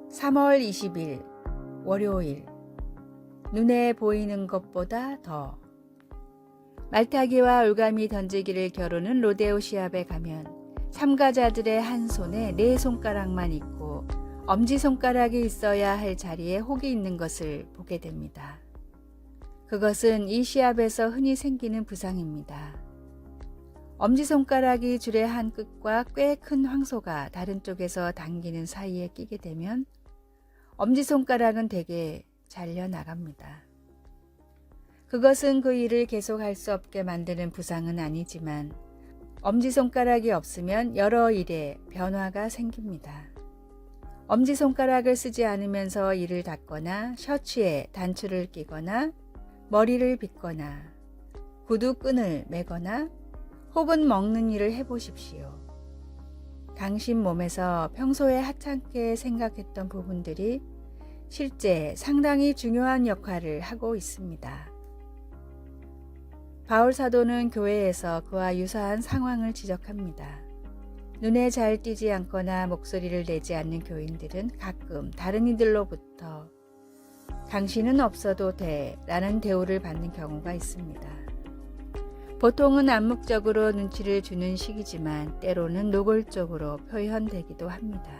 3월 20일 월요일. 눈에 보이는 것보다 더. 말타기와 올가미 던지기를 겨루는 로데오 시합에 가면 참가자들의 한 손에 4손가락만 있고 엄지손가락이 있어야 할 자리에 혹이 있는 것을 보게 됩니다. 그것은 이 시합에서 흔히 생기는 부상입니다. 엄지손가락이 줄의 한 끝과 꽤 큰 황소가 다른 쪽에서 당기는 사이에 끼게 되면 엄지손가락은 대개 잘려 나갑니다. 그것은 그 일을 계속할 수 없게 만드는 부상은 아니지만 엄지손가락이 없으면 여러 일에 변화가 생깁니다. 엄지손가락을 쓰지 않으면서 이를 닦거나 셔츠에 단추를 끼거나 머리를 빗거나 구두끈을 매거나 혹은 먹는 일을 해보십시오. 당신 몸에서 평소에 하찮게 생각했던 부분들이 실제 상당히 중요한 역할을 하고 있습니다. 바울 사도는 교회에서 그와 유사한 상황을 지적합니다. 눈에 잘 띄지 않거나 목소리를 내지 않는 교인들은 가끔 다른 이들로부터 당신은 없어도 돼 라는 대우를 받는 경우가 있습니다. 보통은 암묵적으로 눈치를 주는 식이지만 때로는 노골적으로 표현되기도 합니다.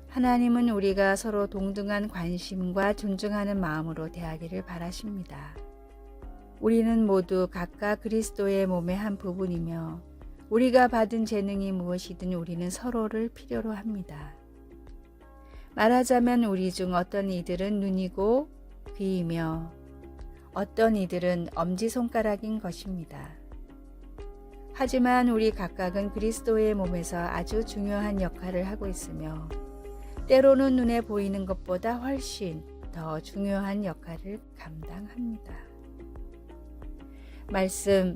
하나님은 우리가 서로 동등한 관심과 존중하는 마음으로 대하기를 바라십니다. 우리는 모두 각각 그리스도의 몸의 한 부분이며 우리가 받은 재능이 무엇이든 우리는 서로를 필요로 합니다. 말하자면 우리 중 어떤 이들은 눈이고 귀이며 어떤 이들은 엄지손가락인 것입니다. 하지만 우리 각각은 그리스도의 몸에서 아주 중요한 역할을 하고 있으며 때로는 눈에 보이는 것보다 훨씬 더 중요한 역할을 감당합니다. 말씀,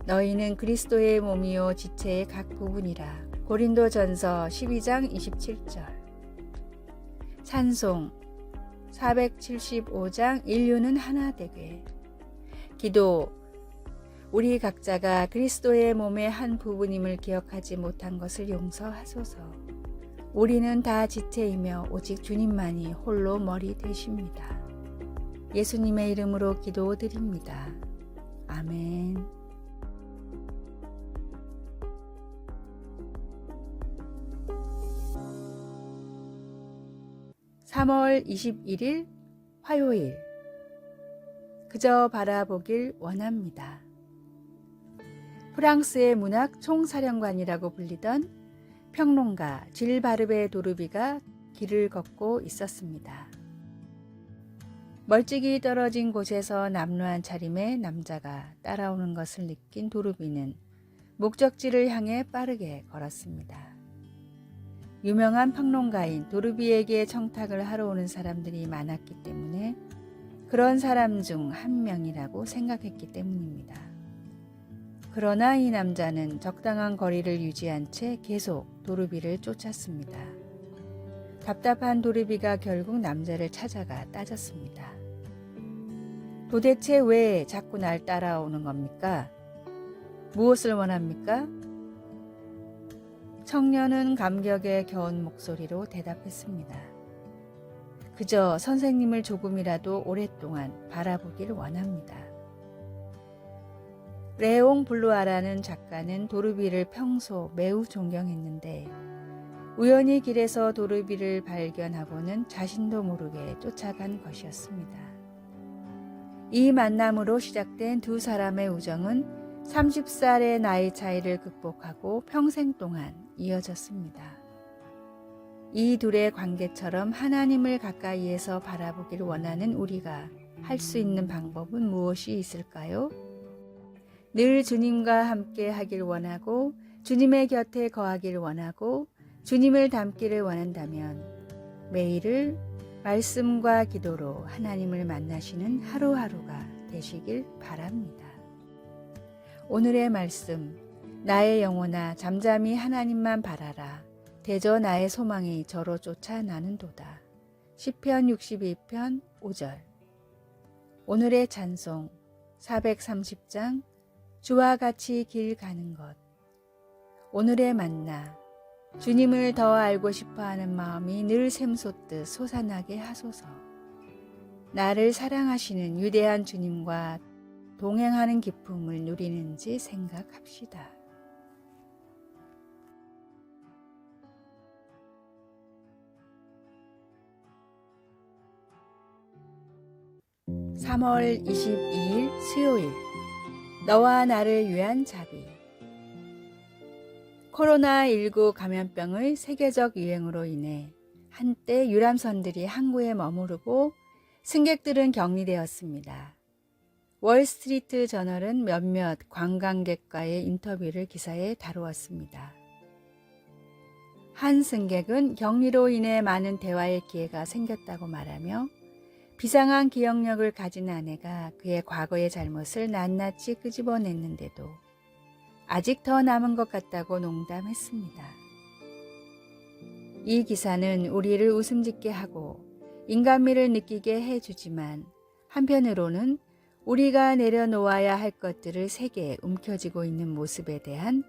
너희는 그리스도의 몸이요 지체의 각 부분이라. 고린도전서 12장 27절. 찬송 475장 인류는 하나 되게. 기도, 우리 각자가 그리스도의 몸의 한 부분임을 기억하지 못한 것을 용서하소서. 우리는 다 지체이며 오직 주님만이 홀로 머리 되십니다. 예수님의 이름으로 기도드립니다. 아멘. (3월 21일) 화요일. 그저 바라보길 원합니다. 프랑스의 문학 총사령관이라고 불리던 평론가 질 바르베 도르비가 길을 걷고 있었습니다. 멀찍이 떨어진 곳에서 남루한 차림의 남자가 따라오는 것을 느낀 도르비는 목적지를 향해 빠르게 걸었습니다. 유명한 평론가인 도르비에게 청탁을 하러 오는 사람들이 많았기 때문에 그런 사람 중 한 명이라고 생각했기 때문입니다. 그러나 이 남자는 적당한 거리를 유지한 채 계속 도르비를 쫓았습니다. 답답한 도르비가 결국 남자를 찾아가 따졌습니다. 도대체 왜 자꾸 날 따라오는 겁니까? 무엇을 원합니까? 청년은 감격에 겨운 목소리로 대답했습니다. 그저 선생님을 조금이라도 오랫동안 바라보길 원합니다. 레옹 블루아라는 작가는 도르비를 평소 매우 존경했는데 우연히 길에서 도르비를 발견하고는 자신도 모르게 쫓아간 것이었습니다. 이 만남으로 시작된 두 사람의 우정은 30살의 나이 차이를 극복하고 평생 동안 이어졌습니다. 이 둘의 관계처럼 하나님을 가까이에서 바라보길 원하는 우리가 할 수 있는 방법은 무엇이 있을까요? 늘 주님과 함께 하길 원하고 주님의 곁에 거하길 원하고 주님을 닮기를 원한다면 매일을 말씀과 기도로 하나님을 만나시는 하루하루가 되시길 바랍니다. 오늘의 말씀, 나의 영혼아 잠잠히 하나님만 바라라. 대저 나의 소망이 저로 쫓아 나는도다. 시편 62편 5절. 오늘의 찬송 430장 주와 같이 길 가는 것. 오늘의 만나 주님을 더 알고 싶어하는 마음이 늘 샘솟듯 솟아나게 하소서. 나를 사랑하시는 위대한 주님과 동행하는 기쁨을 누리는지 생각합시다. (3월 22일) 수요일, 너와 나를 위한 자비. 코로나19 감염병의 세계적 유행으로 인해 한때 유람선들이 항구에 머무르고 승객들은 격리되었습니다. 월스트리트 저널은 몇몇 관광객과의 인터뷰를 기사에 다루었습니다. 한 승객은 격리로 인해 많은 대화의 기회가 생겼다고 말하며 비상한 기억력을 가진 아내가 그의 과거의 잘못을 낱낱이 끄집어냈는데도 아직 더 남은 것 같다고 농담했습니다. 이 기사는 우리를 웃음짓게 하고 인간미를 느끼게 해주지만 한편으로는 우리가 내려놓아야 할 것들을 세게 움켜쥐고 있는 모습에 대한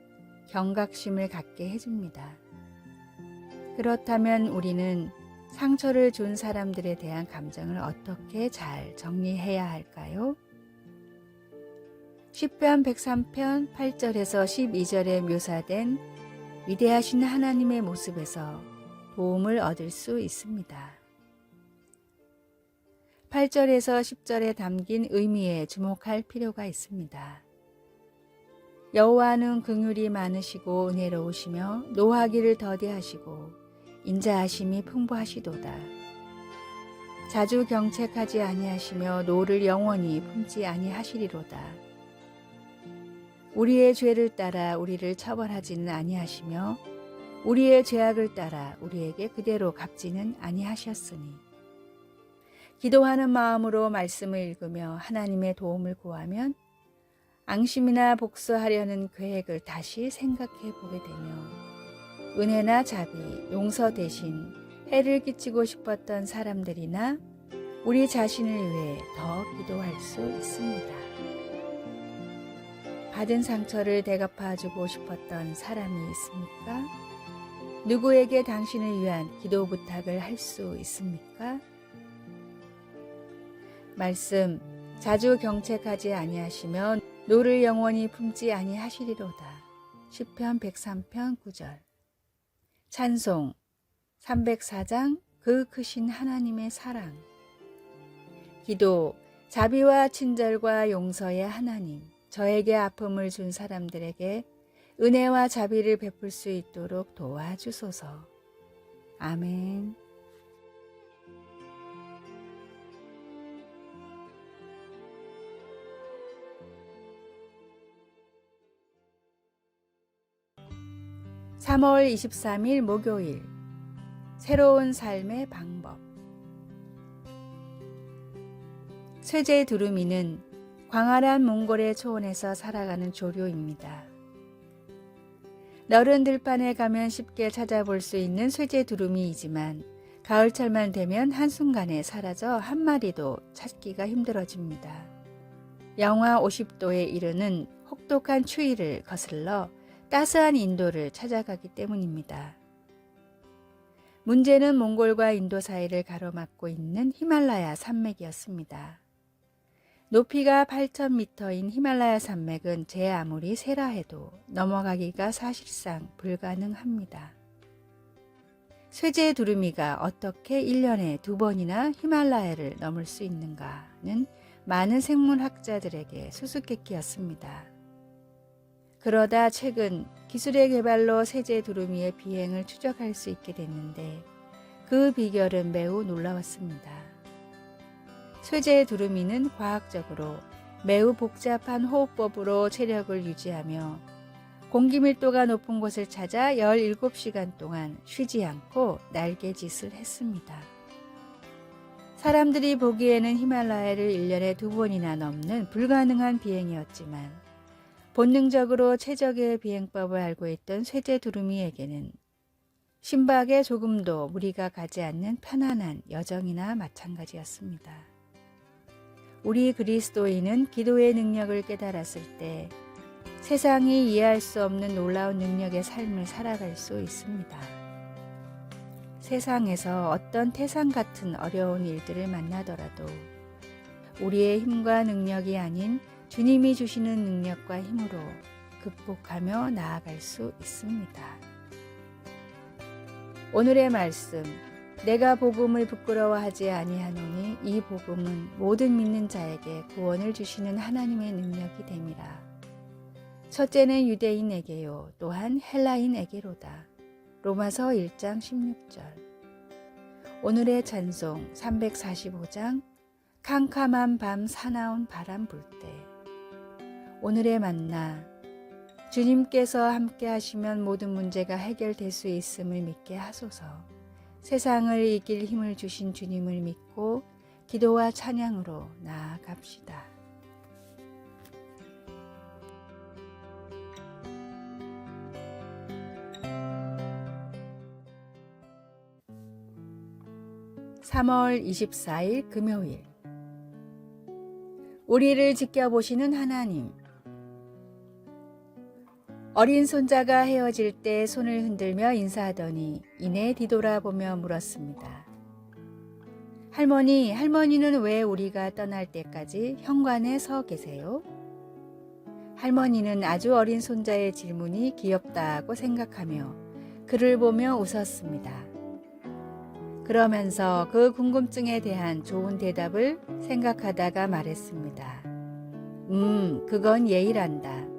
경각심을 갖게 해줍니다. 그렇다면 우리는 상처를 준 사람들에 대한 감정을 어떻게 잘 정리해야 할까요? 시편 103편 8절에서 12절에 묘사된 위대하신 하나님의 모습에서 도움을 얻을 수 있습니다. 8절에서 10절에 담긴 의미에 주목할 필요가 있습니다. 여호와는 긍휼이 많으시고 은혜로우시며 노하기를 더디하시고 인자하심이 풍부하시도다. 자주 경책하지 아니하시며 노를 영원히 품지 아니하시리로다. 우리의 죄를 따라 우리를 처벌하지는 아니하시며 우리의 죄악을 따라 우리에게 그대로 갚지는 아니하셨으니. 기도하는 마음으로 말씀을 읽으며 하나님의 도움을 구하면 앙심이나 복수하려는 계획을 다시 생각해 보게 되며 은혜나 자비, 용서 대신 해를 끼치고 싶었던 사람들이나 우리 자신을 위해 더 기도할 수 있습니다. 받은 상처를 대갚아주고 싶었던 사람이 있습니까? 누구에게 당신을 위한 기도 부탁을 할 수 있습니까? 말씀, 자주 경책하지 아니하시며 노를 영원히 품지 아니하시리로다. 시편 103편 9절. 찬송 304장 그 크신 하나님의 사랑. 기도, 자비와 친절과 용서의 하나님, 저에게 아픔을 준 사람들에게 은혜와 자비를 베풀 수 있도록 도와주소서. 아멘. (3월 23일) 목요일, 새로운 삶의 방법. 쇠제 두루미는 광활한 몽골의 초원에서 살아가는 조류입니다. 너른 들판에 가면 쉽게 찾아볼 수 있는 쇠제 두루미이지만 가을철만 되면 한순간에 사라져 한 마리도 찾기가 힘들어집니다. 영하 50도에 이르는 혹독한 추위를 거슬러 따스한 인도를 찾아가기 때문입니다. 문제는 몽골과 인도 사이를 가로막고 있는 히말라야 산맥이었습니다. 높이가 8,000m인 히말라야 산맥은 제 아무리 세라 해도 넘어가기가 사실상 불가능합니다. 쇠제 두루미가 어떻게 1년에 2번이나 히말라야를 넘을 수 있는가는 많은 생물학자들에게 수수께끼였습니다. 그러다 최근 기술의 개발로 쇠제 두루미의 비행을 추적할 수 있게 됐는데 그 비결은 매우 놀라웠습니다. 쇠제 두루미는 과학적으로 매우 복잡한 호흡법으로 체력을 유지하며 공기 밀도가 높은 곳을 찾아 17시간 동안 쉬지 않고 날개짓을 했습니다. 사람들이 보기에는 히말라야를 1년에 2번이나 넘는 불가능한 비행이었지만 본능적으로 최적의 비행법을 알고 있던 쇠제 두루미에게는 심박에 조금도 무리가 가지 않는 편안한 여정이나 마찬가지였습니다. 우리 그리스도인은 기도의 능력을 깨달았을 때 세상이 이해할 수 없는 놀라운 능력의 삶을 살아갈 수 있습니다. 세상에서 어떤 태산 같은 어려운 일들을 만나더라도 우리의 힘과 능력이 아닌 주님이 주시는 능력과 힘으로 극복하며 나아갈 수 있습니다. 오늘의 말씀, 내가 복음을 부끄러워하지 아니하노니 이 복음은 모든 믿는 자에게 구원을 주시는 하나님의 능력이 됨이라. 첫째는 유대인에게요, 또한 헬라인에게로다. 로마서 1장 16절. 오늘의 찬송 345장 캄캄한 밤 사나운 바람 불 때. 오늘의 만나, 주님께서 함께 하시면 모든 문제가 해결될 수 있음을 믿게 하소서. 세상을 이길 힘을 주신 주님을 믿고 기도와 찬양으로 나아갑시다. (3월 24일) 금요일. 우리를 지켜보시는 하나님. 어린 손자가 헤어질 때 손을 흔들며 인사하더니 이내 뒤돌아보며 물었습니다. 할머니는 왜 우리가 떠날 때까지 현관에 서 계세요? 할머니는 아주 어린 손자의 질문이 귀엽다고 생각하며 그를 보며 웃었습니다. 그러면서 그 궁금증에 대한 좋은 대답을 생각하다가 말했습니다. 그건 예의란다.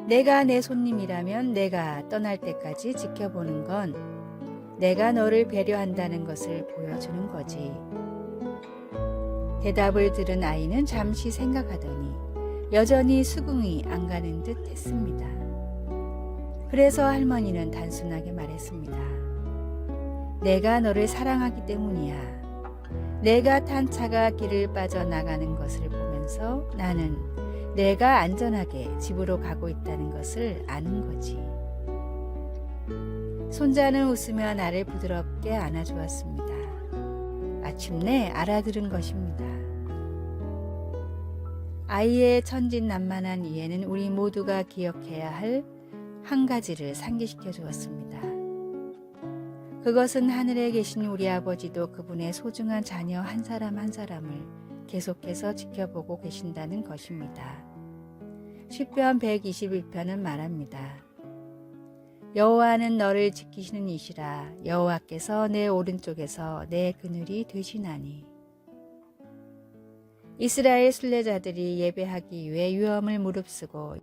내가 내 손님이라면 내가 떠날 때까지 지켜보는 건 내가 너를 배려한다는 것을 보여주는 거지. 대답을 들은 아이는 잠시 생각하더니 여전히 수긍이 안 가는 듯 했습니다. 그래서 할머니는 단순하게 말했습니다. 내가 너를 사랑하기 때문이야. 내가 탄 차가 길을 빠져나가는 것을 보면서 나는 내가 안전하게 집으로 가고 있다는 것을 아는 거지. 손자는 웃으며 나를 부드럽게 안아주었습니다. 마침내 알아들은 것입니다. 아이의 천진난만한 이해는 우리 모두가 기억해야 할 한 가지를 상기시켜 주었습니다. 그것은 하늘에 계신 우리 아버지도 그분의 소중한 자녀 한 사람 한 사람을 계속해서 지켜보고 계신다는 것입니다. 시편 121편은 말합니다. 여호와는 너를 지키시는 이시라. 여호와께서 내 오른쪽에서 내 그늘이 되시나니. 이스라엘 순례자들이 예배하기 위해 유엄을 무릅쓰고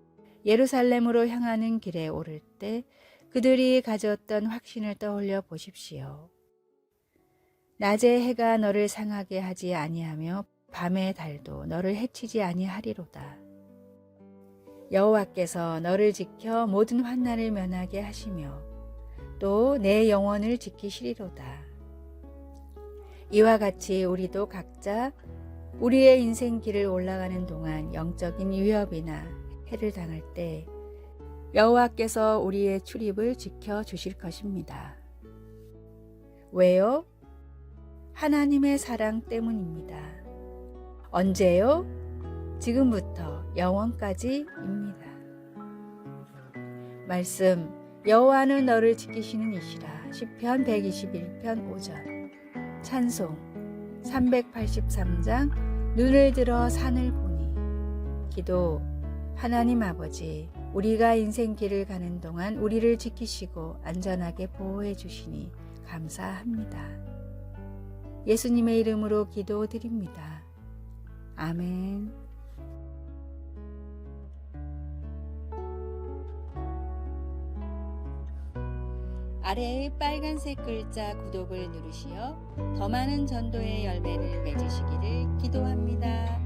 예루살렘으로 향하는 길에 오를 때 그들이 가졌던 확신을 떠올려 보십시오. 낮에 해가 너를 상하게 하지 아니하며 밤의 달도 너를 해치지 아니하리로다. 여호와께서 너를 지켜 모든 환난을 면하게 하시며 또 내 영혼을 지키시리로다. 이와 같이 우리도 각자 우리의 인생 길을 올라가는 동안 영적인 위협이나 해를 당할 때 여호와께서 우리의 출입을 지켜주실 것입니다. 왜요? 하나님의 사랑 때문입니다. 언제요? 지금부터 영원까지입니다. 말씀, 여호와는 너를 지키시는 이시라. 시편 121편 5절. 찬송 383장 눈을 들어 산을 보니. 기도, 하나님 아버지, 우리가 인생 길을 가는 동안 우리를 지키시고 안전하게 보호해 주시니 감사합니다. 예수님의 이름으로 기도드립니다. 아멘. 아래의 빨간색 글자 구독을 누르시어 더 많은 전도의 열매를 맺으시기를 기도합니다.